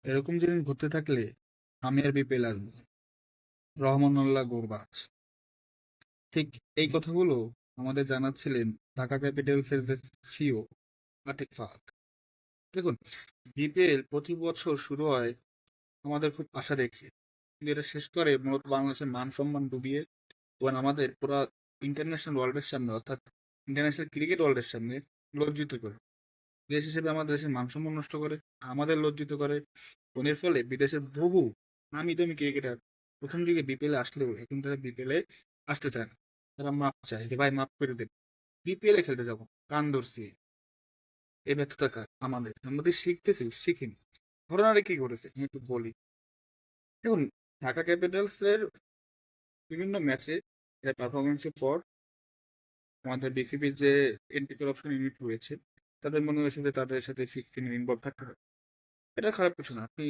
এরকম জিনিস ঘটতে থাকলে আমি আর বিপিএল আসবো না। রহমানুল্লাহ গুরবাজ। ঠিক এই কথাগুলো আমাদের জানাচ্ছিলেন ঢাকা ক্যাপিটালস এর যে সিও আতিক ফাহাদ। দেখুন, বিপিএল প্রতি বছর শুরু হয় আমাদের খুব আশা দেখে, কিন্তু এটা শেষ করে মূলত বাংলাদেশের মান সম্মান ডুবিয়ে এবং আমাদের পুরো ইন্টারন্যাশনাল ওয়ার্ল্ডের সামনে, অর্থাৎ ইন্টারন্যাশনাল ক্রিকেট ওয়ার্ল্ডের সামনে লজ্জিত করে। দেশ হিসেবে আমাদের দেশের মান সম্মান নষ্ট করে, আমাদের লজ্জিত করে, এবং এর ফলে বিদেশের বহু নামি দামি ক্রিকেটার প্রথম দিকে বিপিএল আসলেও এখন তারা বিপিএল এ আসতে চায় না। তারা মাপ চায় যে ভাই মাপ করে দেন, বিপিএল এ খেলতে যাবো। কান ধরছি, এই ব্যর্থতা কার? আমাদের। আমাদের শিখতেছি, শিখিনি। ঘটনাটা কি ঘটেছে আমি একটু বলি। দেখুন, ঢাকা ক্যাপিটালস এর বিভিন্ন ম্যাচে পারফরমেন্সের পর আমাদের বিসিবির যে এন্টি করাপশন ইউনিট রয়েছে, তাদের মনে হয়েছে যে তাদের সাথে ফিক্সিং ইনভলভ থাকতে হবে। এটা খারাপ কিছু না। আপনি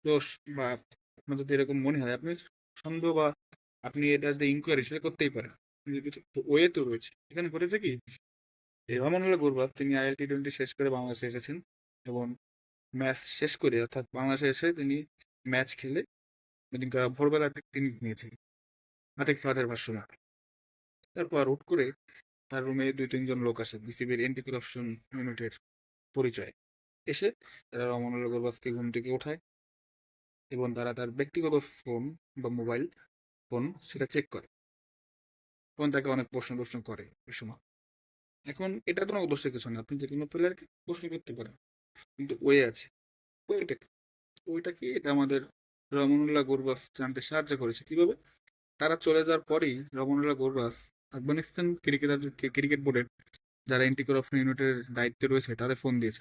দোষ বা আপনার যদি এরকম মনে হয়, আপনি সন্দেহ বা আপনি এটা যে ইনকোয়ারি সেটা করতেই পারেন। কিন্তু কিছু ওয়ে তো রয়েছে। এখানে ঘটেছে কি, এই রহমানুল্লাহ গুরবাজ তিনি IL-T20 শেষ করে বাংলাদেশে এসেছেন এবং ম্যাচ শেষ করে, অর্থাৎ বাংলাদেশে এসে তিনি ম্যাচ খেলে ওদিনকে ভোরবেলা তিনি নিয়েছেন আতিক ফাহাদের ভাষ্য মতে। তারপর হুট করে তার রুমে 2-3 জন লোক আসে বিসিবির এন্টি করাপশন ইউনিটের পরিচয়ে। এসে তারা রহমানুল্লাহ গুরবাজকে ঘুম থেকে ওঠায় এবং তারা তার ব্যক্তিগত ফোন বা মোবাইল ফোন সেটা চেক করে এবং তাকে অনেক প্রশ্ন প্রশ্ন করে ওই সময়। এখন এটা কোনো দোষের কিছু না, আপনি যে কোনো প্লেয়ারকে প্রশ্ন করতে পারেন, কিন্তু ওয়ে আছে। ওইটা কি? ওইটা কি, এটা আমাদের রহমানুল্লাহ গুরবাজ জানতে সাহায্য করেছে কিভাবে। তারা চলে যাওয়ার পরেই রহমানুল্লাহ গুরবাজ আফগানিস্তান ক্রিকেট বোর্ডের যারা এন্টি করাপশন ইউনিটের দায়িত্বে রয়েছে তাদের ফোন দিয়েছে।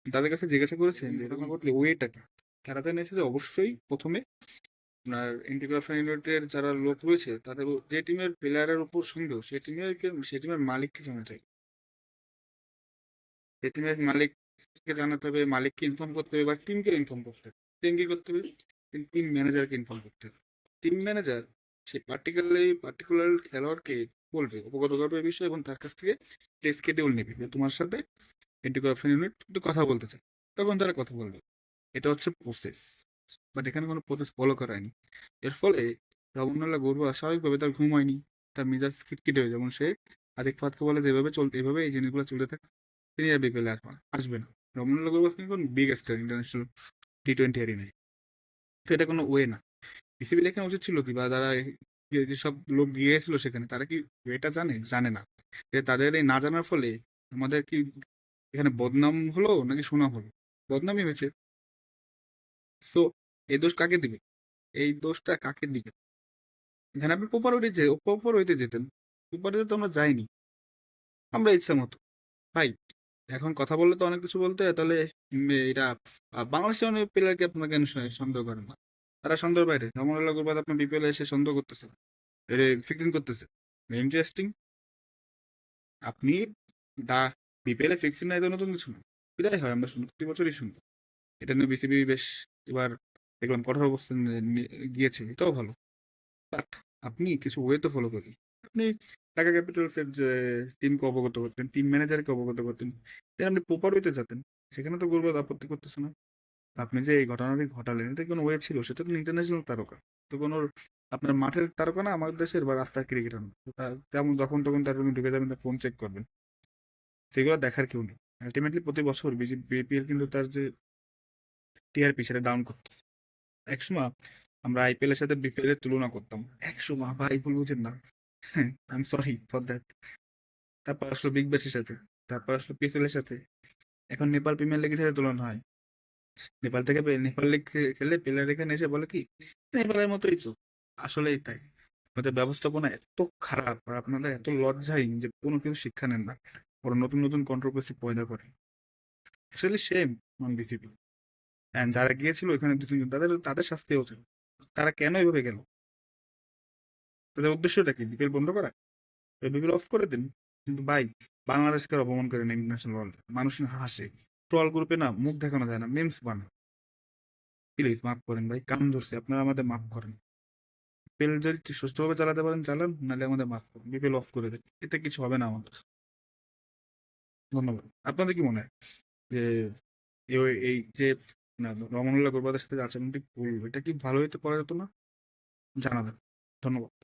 তাদের কাছে জিজ্ঞাসা করেছেন যে এরকম ঘটলে ওয়েটা কি। তারা জানিয়েছে যে অবশ্যই প্রথমে আপনার এন্টি করাপশন ইউনিটের যারা লোক রয়েছে তাদের যে টিমের প্লেয়ারের উপর সন্দেহ, সেই টিমের মালিককে জানাতে হবে। সেই টিমের মালিককে জানাতে হবে, মালিককে ইনফর্ম করতে হবে বা টিমকে ইনফর্ম করতে হবে। টিম কি করতে হবে? টিম ম্যানেজারকে ইনফর্ম করতে হবে। টিম ম্যানেজার সেই পার্টিকুলার খেলোয়াড়কে বলবে, অবগত করবে এই বিষয়ে এবং তার কাছ থেকে স্কেডিউল নেবে যে তোমার সাথে এন্টি করাপশন ইউনিট একটু কথা বলতে চায়। তখন তারা কথা বলবে। এটা হচ্ছে প্রসেস। বাট এখানে কোনো প্রসেস ফলো করা হয়নি। এর ফলে রমনাল্লাহ গড়ুয়া স্বাভাবিকভাবে তার ঘুম হয়নি, তার মেজাজ খিটখিটে হয়ে, যেমন সে আদিক ফাতকে বলে যে এভাবে চলতে, এভাবে এই জিনিসগুলো চলতে থাকে, তিনি আর বিপিএল আর আসবে না। রমনাল্লাহ গড়ুয়া কিন্তু বিগ স্টার ইন্টারন্যাশনাল T20 এরিনায়। তো এটা কোনো ওয়ে না। বিসিবি এখানে উচিত ছিল কি, বা যারা যেসব লোক গিয়েছিল সেখানে তারা কি এটা জানে? জানে না। যে তাদের এই না জানার ফলে আমাদের কি এখানে বদনাম হলো নাকি সুনাম হলো? বদনামই হয়েছে। সো এই দোষ কাকে দিবে? এই দোষটা কাকে দিবে? এখানে আপনি প্রপার ওয়েতে যেতেন। প্রপার ওয়েতে তো আমরা যাইনি, আমরা ইচ্ছা মতো। ভাই, এখন কথা বললে তো অনেক কিছু বলতে হয়, তাহলে এটা বাংলাদেশের অনেক প্লেয়ারকে আপনারা কেন সন্দেহ করেন না? তারা সন্দেহের বাইরে। রমনাল্লাহ গুরবাজ আপনার বিপিএল এসে সন্দেহ করতেছে, ফিক্সিং করতেছে। ইন্টারেস্টিং। আপনি দা বিপিএল এ ফিক্সিং না, এটা নতুন কিছু না। বিদায় হয়, আমরা শুনি প্রতি বছরই শুনি। এটা নিয়ে বিসিবি বেশ এবার দেখলাম কঠোর অবস্থান গিয়েছে, এটাও ভালো। বাট আপনি কিছু ওয়ে তো ফলো করেন। আপনি ঢাকা ক্যাপিটালস এর যে টিমকে অবগত করতেন, টিম ম্যানেজারকে অবগত করতেন, দেন আপনি প্রপার ওয়েতে যেতেন। সেখানে তো গুরবাজ আপত্তি করতেছে না। আপনি যে এই ঘটনাটি ঘটালেন, এটা কোনো ওয়ে ছিল? সেটা তো ইন্টারন্যাশনাল তারকা, তো কোনো আপনার মাঠের তারকা না, আমাদের দেশের বা রাস্তার ক্রিকেটার না। তো তেমন যখন তখন তার রুমে ঢুকে যাবেন, তার ফোন চেক করবেন, সেগুলো দেখার কেউ নেই। আলটিমেটলি প্রতি বছর বিপিএল কিন্তু তার যে টিআরপি সেটা ডাউন করতে। একসময় আমরা আইপিএল এর সাথে বিপিএল এর তুলনা করতাম। একসময় ভাই, ভুল বুঝেন না। I am sorry for that. তারপর আসলো বিগ ব্যাশের সাথে, তারপর আসলো পিএসএল এর সাথে, এখন নেপাল প্রিমিয়ার লিগের সাথে তুলনা হয়। নেপাল থেকে নেপাল লিগ খেলে প্লেয়ার এখানে এসে বলে কি, নেপালের মতোই তো। আসলেই তাই। আমাদের ব্যবস্থাপনা এত খারাপ আর আপনাদের এত লজ্জাহীন যে কোনো কিছু শিক্ষা নেন না, ওরা নতুন নতুন কন্ট্রোভার্সি পয়দা করে। It's really shame on BCB. And যারা গিয়েছিল ওখানে 2-3 জন, তাদের তাদের শাস্তি হচ্ছে। তারা কেন এভাবে গেল? তাদের উদ্দেশ্যটা কি? বিপিএল বন্ধ করা? বিপিএল অফ করে দিন। কিন্তু ভাই, বাংলাদেশকে অপমান করে না ইন্টারন্যাশনাল ওয়ার্ল্ড, মানুষ না হাসে। ট্রল গ্রুপে না মুখ দেখানো যায় না, মিমস বানায়। প্লিজ মাফ করেন ভাই, কান ধরছে, আপনারা আমাদের মাফ করেন। বিপিএল যদি সুষ্ঠুভাবে চালাতে পারেন চালান, নাহলে আমাদের মাফ করুন, বিপিএল অফ করে দেন। এতে কিছু হবে না আমাদের। ধন্যবাদ। আপনাদের কি মনে হয় যে এই এই যে না, রমনুল্লাহ গুরবাদের সাথে আচরণটি ভুল। এটা কি ভালো হইতে করা যেত না? জানাবেন। ধন্যবাদ।